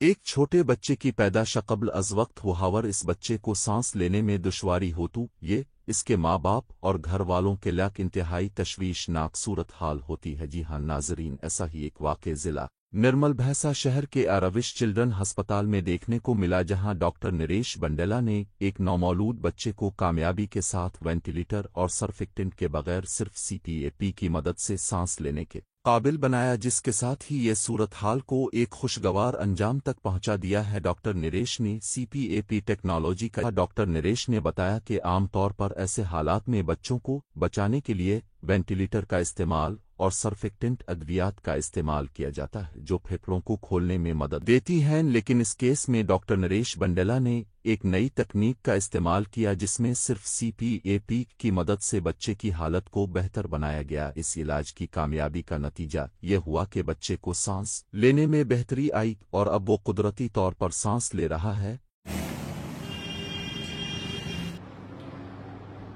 एक छोटे बच्चे की पैदाश कब्ल अज़ वक्त हुआवर इस बच्चे को सांस लेने में दुश्वारी होतू ये इसके माँ बाप और घर वालों के लाक इंतहाई तशवीशनाक सूरत हाल होती है। जी हाँ नाजरीन, ऐसा ही एक वाक़या ज़िला निर्मल भैंसा शहर के आरविश चिल्ड्रन अस्पताल में देखने को मिला, जहां डॉक्टर नरेश बंडेला ने एक नौमौलूद बच्चे को कामयाबी के साथ वेंटिलेटर और सर्फिक्टेंट के बगैर सिर्फ सीपीएपी की मदद से सांस लेने के काबिल बनाया, जिसके साथ ही ये सूरत हाल को एक खुशगवार अंजाम तक पहुंचा दिया है। डॉक्टर नरेश ने सीपीएपी टेक्नोलॉजी का डॉक्टर नरेश ने बताया कि आमतौर पर ऐसे हालात में बच्चों को बचाने के लिए वेंटिलेटर का इस्तेमाल और सर्फिक्टेंट अद्वियात का इस्तेमाल किया जाता है, जो फेफड़ों को खोलने में मदद देती हैं। लेकिन इस केस में डॉक्टर नरेश बंडेला ने एक नई तकनीक का इस्तेमाल किया, जिसमें सिर्फ सीपीएपी की मदद से बच्चे की हालत को बेहतर बनाया गया। इस इलाज की कामयाबी का नतीजा ये हुआ कि बच्चे को सांस लेने में बेहतरी आई और अब वो कुदरती तौर पर सांस ले रहा है।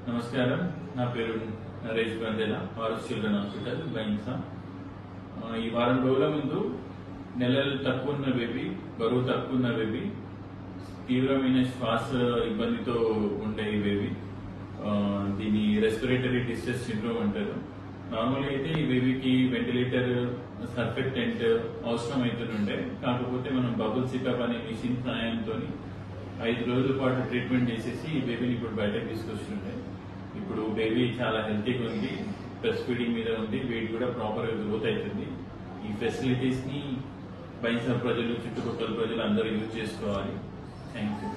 నమస్కారం, నా పేరు Naresh Bandela, RS children hospital Bhainsa. ఈ వారం రోజుల ముందు నెలలు తక్కువ ఉన్న బేబీ, బరువు తక్కువ ఉన్న బేబీ, తీవ్రమైన శ్వాస ఇబ్బందితో ఉండే ఈ బేబీ, దీన్ని రెస్పిరేటరీ డిస్ట్రెస్ సిండ్రోమ్ అంటారు. నార్మల్గా అయితే ఈ బేబీకి వెంటిలేటర్, సర్ఫెక్టెంట్ అవసరం అవుతుండే. కాకపోతే మనం బబుల్ సిటప్ అనే మిషన్ సహాయంతో 5 రోజుల పాటు ట్రీట్మెంట్ చేసేసి ఈ బేబీని ఇప్పుడు బయటకు తీసుకొస్తుండే. ఇప్పుడు బేబీ చాలా హెల్తీగా ఉంది, బ్రెస్ట్ ఫీడింగ్ మీద ఉంది, వెయిట్ కూడా ప్రాపర్ గా గ్రోత్ అవుతుంది. ఈ ఫెసిలిటీస్ ని బైన్సా ప్రజలు, చుట్టుపక్కల ప్రజలు అందరూ యూజ్ చేసుకోవాలి. Thank you.